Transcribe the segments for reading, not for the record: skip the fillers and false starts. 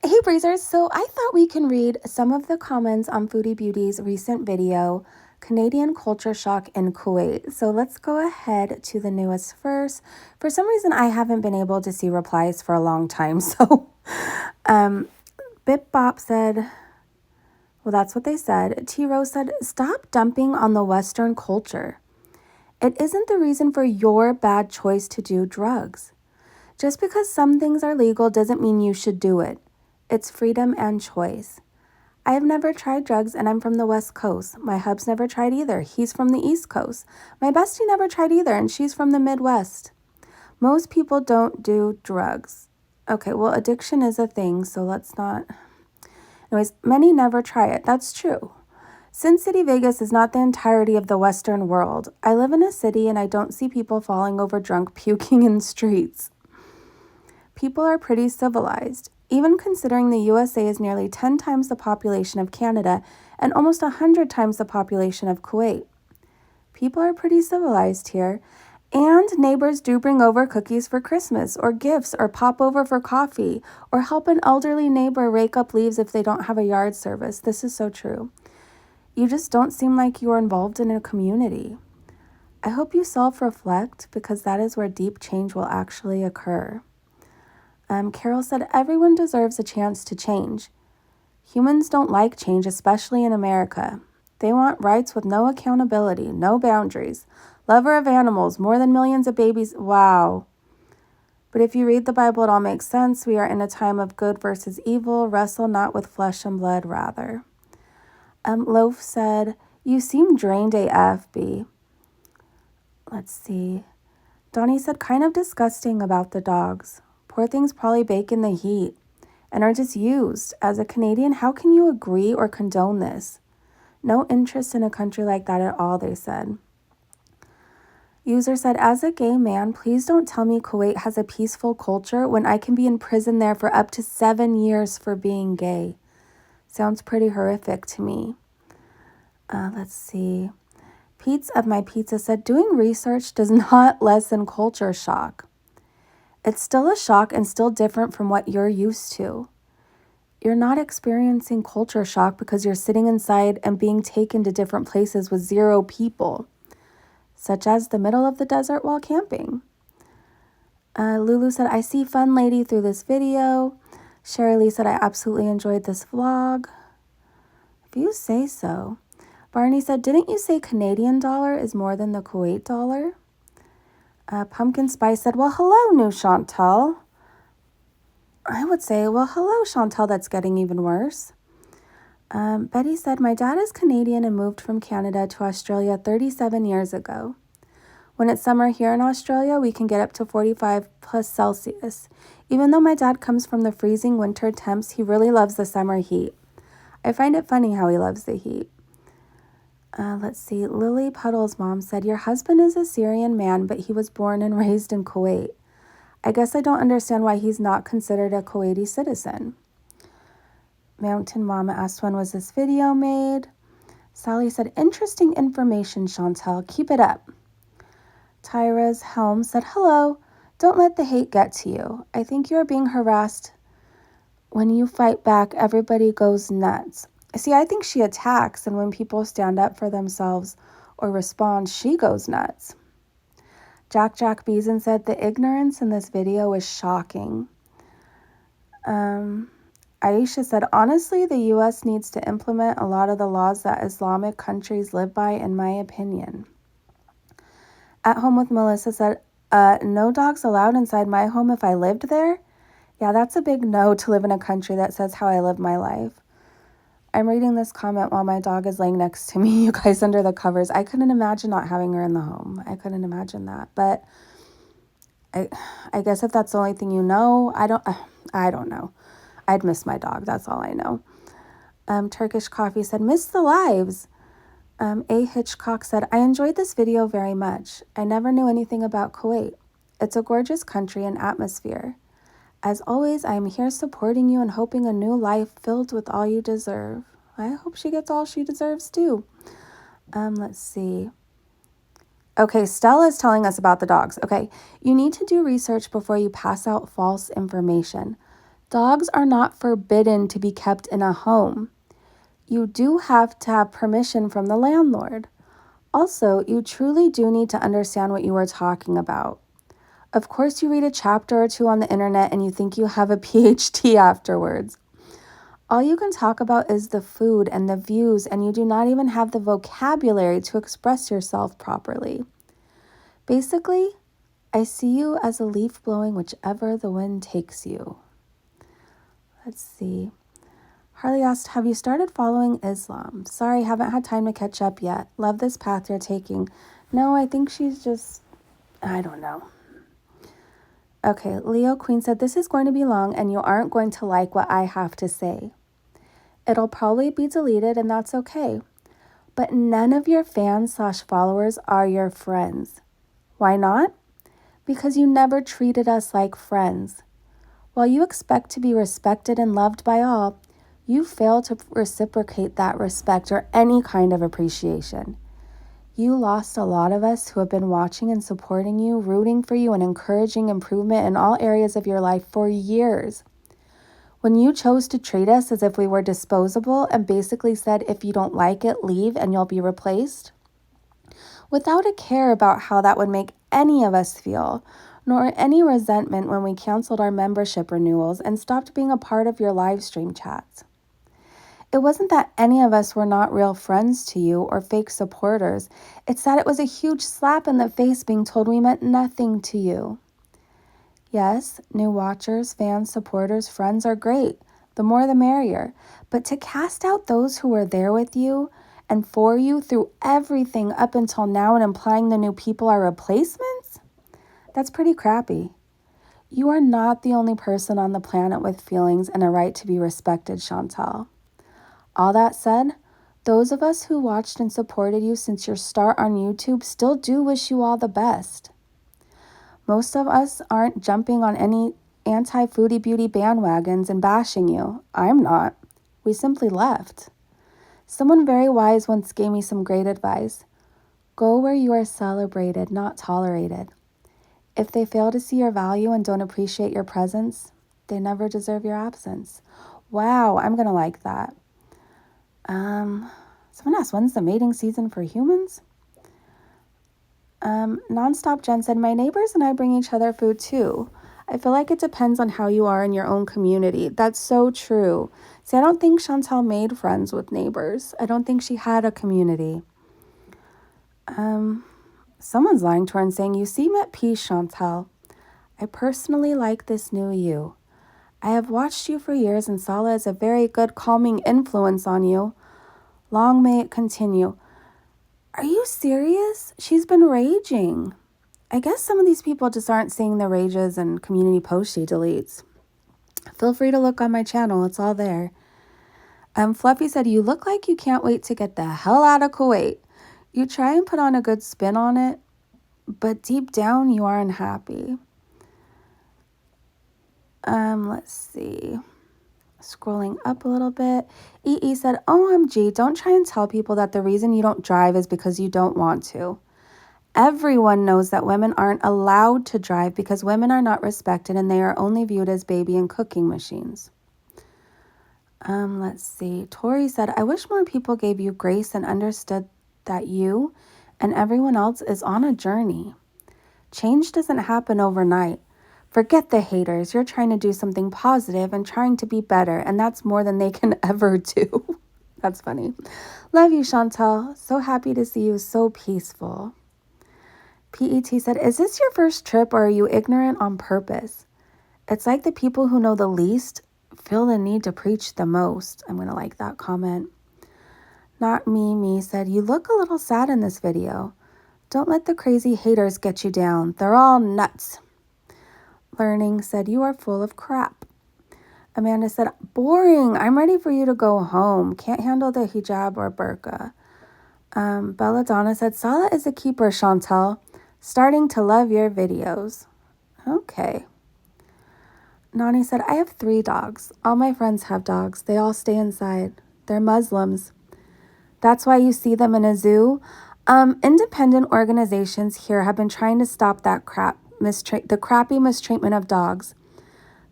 Hey Breezers, so I thought we can read some of the comments on Foodie Beauty's recent video, Canadian Culture Shock in Kuwait. So let's go ahead to the newest first. For some reason, I haven't been able to see replies for a long time. So Bip Bop said, well, that's what they said. T Rose said, stop dumping on the Western culture. It isn't the reason for your bad choice to do drugs. Just because some things are legal doesn't mean you should do it. It's freedom and choice. I have never tried drugs and I'm from the West Coast. My hub's never tried either. He's from the East Coast. My bestie never tried either and she's from the Midwest. Most people don't do drugs. Okay, well, addiction is a thing, so let's not. Anyways, many never try it. That's true. Sin City, Vegas is not the entirety of the Western world. I live in a city and I don't see people falling over drunk puking in streets. People are pretty civilized. Even considering the USA is nearly 10 times the population of Canada and almost 100 times the population of Kuwait. People are pretty civilized here, and neighbors do bring over cookies for Christmas, or gifts, or pop over for coffee, or help an elderly neighbor rake up leaves if they don't have a yard service. This is so true. You just don't seem like you are involved in a community. I hope you self-reflect, because that is where deep change will actually occur. Carol said, everyone deserves a chance to change. Humans don't like change, especially in America. They want rights with no accountability, no boundaries. Lover of animals, more than millions of babies. Wow. But if you read the Bible, it all makes sense. We are in a time of good versus evil. Wrestle not with flesh and blood, rather. Loaf said, you seem drained AF, B. Let's see. Donnie said, kind of disgusting about the dogs. Poor things probably bake in the heat and are just used. As a Canadian, how can you agree or condone this? No interest in a country like that at all, they said. User said, as a gay man, please don't tell me Kuwait has a peaceful culture when I can be in prison there for up to 7 years for being gay. Sounds pretty horrific to me. Let's see. Pete's of My Pizza said, doing research does not lessen culture shock. It's still a shock and still different from what you're used to. You're not experiencing culture shock because you're sitting inside and being taken to different places with 0 people, such as the middle of the desert while camping. Lulu said, I see fun lady through this video. Sherry Lee said, I absolutely enjoyed this vlog. If you say so. Barney said, didn't you say Canadian dollar is more than the Kuwait dollar? Pumpkin Spice said, well, hello, new Chantal. I would say, well, hello, Chantal, that's getting even worse. Betty said, my dad is Canadian and moved from Canada to Australia 37 years ago. When it's summer here in Australia, we can get up to 45 plus Celsius. Even though my dad comes from the freezing winter temps, he really loves the summer heat. I find it funny how he loves the heat. Let's see. Lily Puddle's mom said, your husband is a Syrian man, but he was born and raised in Kuwait. I guess I don't understand why he's not considered a Kuwaiti citizen. Mountain Mama asked, when was this video made? Sally said, interesting information, Chantal. Keep it up. Tyra's Helm said, hello. Don't let the hate get to you. I think you're being harassed. When you fight back, everybody goes nuts. See, I think she attacks, and when people stand up for themselves or respond, she goes nuts. Jack Beeson said, the ignorance in this video is shocking. Aisha said, honestly, the U.S. needs to implement a lot of the laws that Islamic countries live by, in my opinion. At Home with Melissa said, no dogs allowed inside my home if I lived there? Yeah, that's a big no to live in a country that says how I live my life. I'm reading this comment while my dog is laying next to me, you guys, under the covers. I couldn't imagine not having her in the home. I couldn't imagine that. But I guess if that's the only thing you know, I don't know. I'd miss my dog. That's all I know. Turkish Coffee said, miss the lives. A. Hitchcock said, I enjoyed this video very much. I never knew anything about Kuwait. It's a gorgeous country and atmosphere. As always, I am here supporting you and hoping a new life filled with all you deserve. I hope she gets all she deserves too. Let's see. Okay, Stella's telling us about the dogs. Okay, you need to do research before you pass out false information. Dogs are not forbidden to be kept in a home. You do have to have permission from the landlord. Also, you truly do need to understand what you are talking about. Of course, you read a chapter or two on the internet and you think you have a PhD afterwards. All you can talk about is the food and the views, and you do not even have the vocabulary to express yourself properly. Basically, I see you as a leaf blowing whichever the wind takes you. Let's see. Harley asked, have you started following Islam? Sorry, haven't had time to catch up yet. Love this path you're taking. No, I think she's just, I don't know. Okay, Leo Queen said, this is going to be long and you aren't going to like what I have to say. It'll probably be deleted and that's okay. But none of your fans/followers are your friends. Why not? Because you never treated us like friends. While you expect to be respected and loved by all, you fail to reciprocate that respect or any kind of appreciation. You lost a lot of us who have been watching and supporting you, rooting for you, and encouraging improvement in all areas of your life for years. When you chose to treat us as if we were disposable and basically said, if you don't like it, leave and you'll be replaced, without a care about how that would make any of us feel, nor any resentment when we canceled our membership renewals and stopped being a part of your live stream chats. It wasn't that any of us were not real friends to you or fake supporters. It's that it was a huge slap in the face being told we meant nothing to you. Yes, new watchers, fans, supporters, friends are great. The more the merrier. But to cast out those who were there with you and for you through everything up until now and implying the new people are replacements? That's pretty crappy. You are not the only person on the planet with feelings and a right to be respected, Chantal. All that said, those of us who watched and supported you since your start on YouTube still do wish you all the best. Most of us aren't jumping on any anti-foodie beauty bandwagons and bashing you. I'm not. We simply left. Someone very wise once gave me some great advice. Go where you are celebrated, not tolerated. If they fail to see your value and don't appreciate your presence, they never deserve your absence. Wow, I'm going to like that. Someone asked, when's the mating season for humans? Nonstop Jen said, my neighbors and I bring each other food too. I feel like it depends on how you are in your own community. That's so true. See, I don't think Chantal made friends with neighbors. I don't think she had a community. Someone's lying to her and saying, you seem at peace, Chantal. I personally like this new you. I have watched you for years and Sala is a very good calming influence on you. Long may it continue. Are you serious? She's been raging. I guess some of these people just aren't seeing the rages and community posts she deletes. Feel free to look on my channel. It's all there. Fluffy said, you look like you can't wait to get the hell out of Kuwait. You try and put on a good spin on it, but deep down you are unhappy. Let's see. Scrolling up a little bit. EE said, OMG, don't try and tell people that the reason you don't drive is because you don't want to. Everyone knows that women aren't allowed to drive because women are not respected and they are only viewed as baby and cooking machines. Let's see. Tori said, I wish more people gave you grace and understood that you and everyone else is on a journey. Change doesn't happen overnight. Forget the haters. You're trying to do something positive and trying to be better, and that's more than they can ever do. That's funny. Love you, Chantal. So happy to see you so peaceful. PET said, is this your first trip or are you ignorant on purpose? It's like the people who know the least feel the need to preach the most. I'm going to like that comment. Not me said, you look a little sad in this video. Don't let the crazy haters get you down. They're all nuts. Learning said, you are full of crap. Amanda said, boring. I'm ready for you to go home. Can't handle the hijab or burqa. Belladonna said, Sala is a keeper, Chantal. Starting to love your videos. Okay. Nani said, I have 3 dogs. All my friends have dogs. They all stay inside. They're Muslims. That's why you see them in a zoo. Independent organizations here have been trying to stop that crap. The crappy mistreatment of dogs.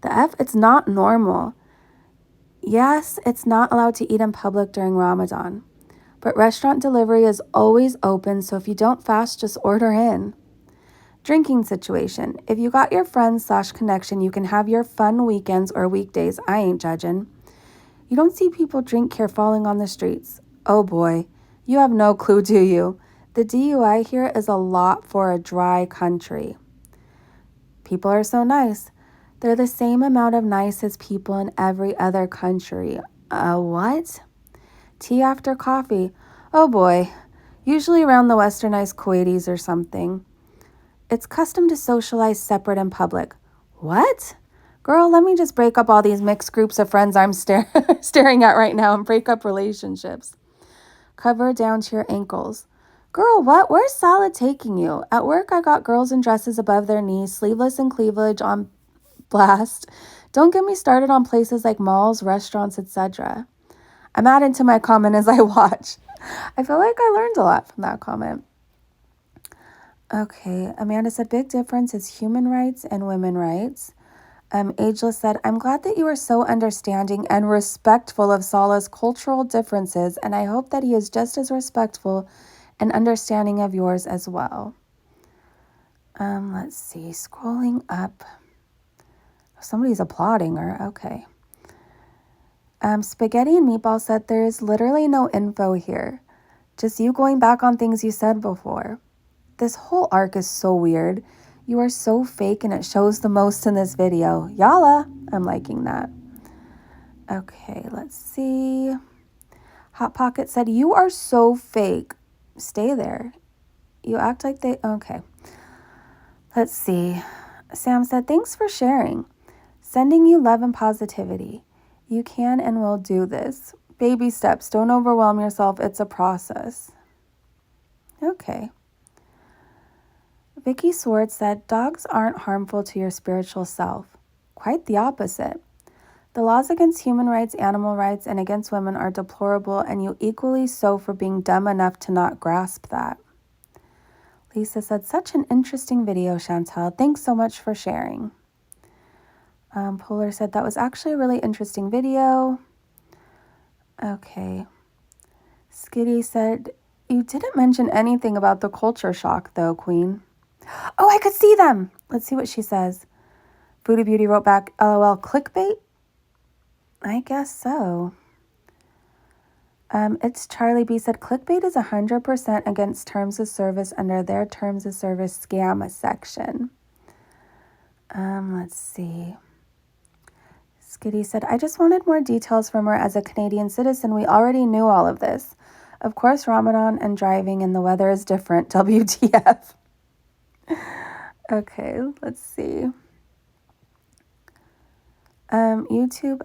The F, it's not normal. Yes, it's not allowed to eat in public during Ramadan, but restaurant delivery is always open, so if you don't fast, just order in. Drinking situation. If you got your friends/connection, you can have your fun weekends or weekdays. I ain't judging. You don't see people drink here falling on the streets. Oh boy, you have no clue, do you? The DUI here is a lot for a dry country. People are so nice. They're the same amount of nice as people in every other country. What? Tea after coffee. Oh boy, usually around the westernized Kuwaitis or something. It's custom to socialize separate in public. What? Girl, let me just break up all these mixed groups of friends I'm staring at right now and break up relationships. Cover down to your ankles. Girl, what? Where's salad taking you? At work, I got girls in dresses above their knees, sleeveless and cleavage on blast. Don't get me started on places like malls, restaurants, etc. I'm adding to my comment as I watch. I feel like I learned a lot from that comment. Okay, Amanda said, big difference is human rights and women rights. Ageless said, I'm glad that you are so understanding and respectful of Salah's cultural differences, and I hope that he is just as respectful and understanding of yours as well. Let's see, scrolling up. Somebody's applauding her, okay. Spaghetti and Meatball said, there is literally no info here. Just you going back on things you said before. This whole arc is so weird. You are so fake and it shows the most in this video. Yalla, I'm liking that. Okay, let's see. Hot Pocket said, you are so fake. Stay there. You act like they, okay. Let's see. Sam said, thanks for sharing. Sending you love and positivity. You can and will do this. Baby steps. Don't overwhelm yourself. It's a process. Okay. Vicky Swartz said, dogs aren't harmful to your spiritual self. Quite the opposite. The laws against human rights, animal rights, and against women are deplorable, and you equally so for being dumb enough to not grasp that. Lisa said, such an interesting video, Chantel. Thanks so much for sharing. Polar said, that was actually a really interesting video. Okay. Skitty said, you didn't mention anything about the culture shock, though, Queen. Oh, I could see them. Let's see what she says. Foodie Beauty wrote back, LOL, clickbait? I guess so. It's Charlie B said, clickbait is 100% against terms of service under their terms of service scam section. Let's see. Skitty said, I just wanted more details from her as a Canadian citizen. We already knew all of this. Of course, Ramadan and driving and the weather is different. WTF. Okay, let's see. YouTube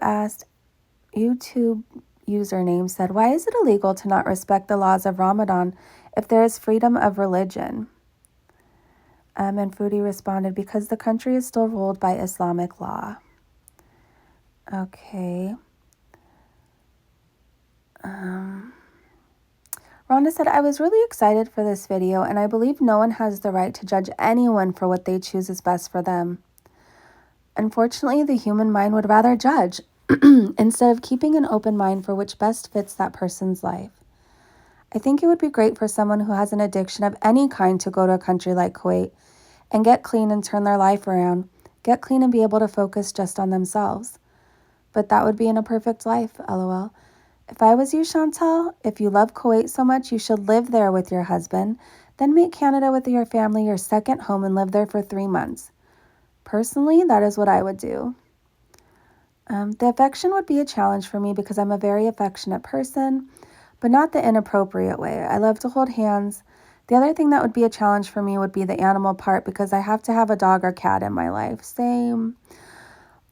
username said, why is it illegal to not respect the laws of Ramadan if there is freedom of religion? And Foodie responded, because the country is still ruled by Islamic law. Okay. Rhonda said, I was really excited for this video, and I believe no one has the right to judge anyone for what they choose is best for them. Unfortunately, the human mind would rather judge instead of keeping an open mind for which best fits that person's life. I think it would be great for someone who has an addiction of any kind to go to a country like Kuwait and get clean and turn their life around, get clean and be able to focus just on themselves. But that would be in a perfect life, LOL. If I was you, Chantal, if you love Kuwait so much, you should live there with your husband, then make Canada with your family your second home and live there for 3 months. Personally, that is what I would do. The affection would be a challenge for me because I'm a very affectionate person, but not the inappropriate way. I love to hold hands. The other thing that would be a challenge for me would be the animal part because I have to have a dog or cat in my life. Same.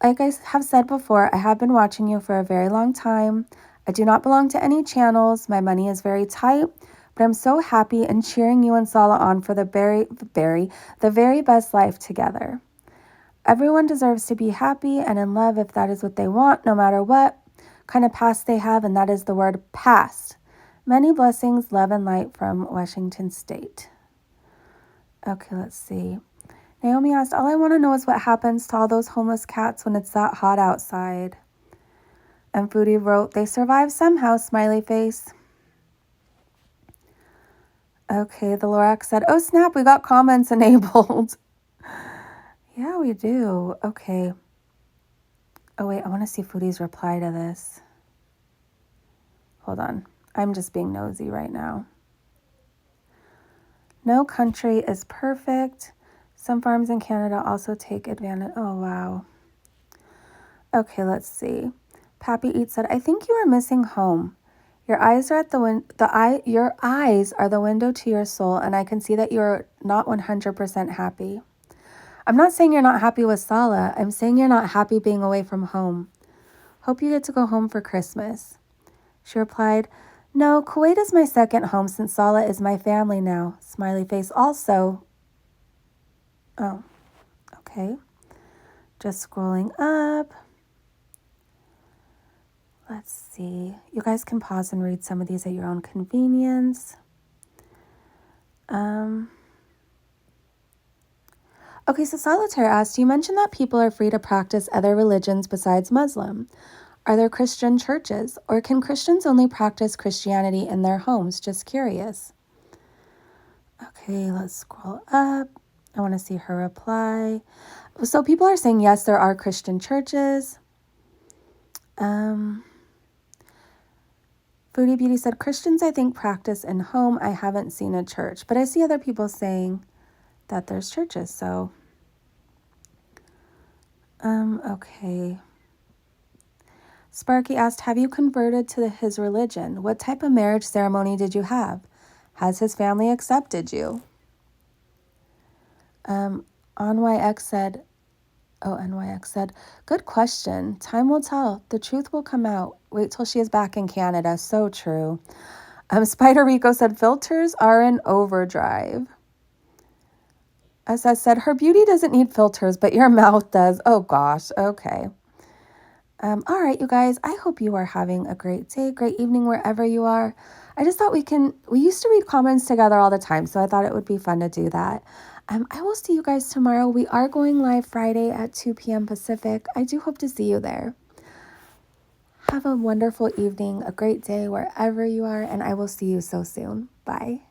Like I have said before, I have been watching you for a very long time. I do not belong to any channels. My money is very tight, but I'm so happy and cheering you and Salah on for the very best life together. Everyone deserves to be happy and in love if that is what they want, no matter what kind of past they have, and that is the word past. Many blessings, love, and light from Washington State. Okay, let's see. Naomi asked, all I want to know is what happens to all those homeless cats when it's that hot outside. And Foodie wrote, they survive somehow, smiley face. Okay, the Lorax said, oh snap, we got comments enabled. Yeah, we do. Okay. Oh wait, I want to see Foodie's reply to this. Hold on. I'm just being nosy right now. No country is perfect. Some farms in Canada also take advantage. Oh, wow. Okay, let's see. Pappy Eats said, I think you are missing home. Your eyes are at your eyes are the window to your soul, and I can see that you're not 100% happy. I'm not saying you're not happy with Sala. I'm saying you're not happy being away from home. Hope you get to go home for Christmas. She replied, no, Kuwait is my second home since Sala is my family now. Smiley face also. Oh, okay. Just scrolling up. Let's see. You guys can pause and read some of these at your own convenience. Okay, so Solitaire asked, you mentioned that people are free to practice other religions besides Muslim. Are there Christian churches, or can Christians only practice Christianity in their homes? Just curious. Okay, let's scroll up. I want to see her reply. So people are saying, yes, there are Christian churches. Foodie Beauty said, Christians, I think, practice in home. I haven't seen a church, but I see other people saying that there's churches, so. Okay. Sparky asked, have you converted to his religion? What type of marriage ceremony did you have? Has his family accepted you? NYX said, good question. Time will tell. The truth will come out. Wait till she is back in Canada. So true. Spider Rico said, filters are in overdrive. As I said, her beauty doesn't need filters, but your mouth does. Oh gosh. Okay. All right, you guys, I hope you are having a great day, great evening, wherever you are. I just thought we used to read comments together all the time, so I thought it would be fun to do that. I will see you guys tomorrow. We are going live Friday at 2 p.m. Pacific. I do hope to see you there. Have a wonderful evening, a great day, wherever you are, and I will see you so soon. Bye.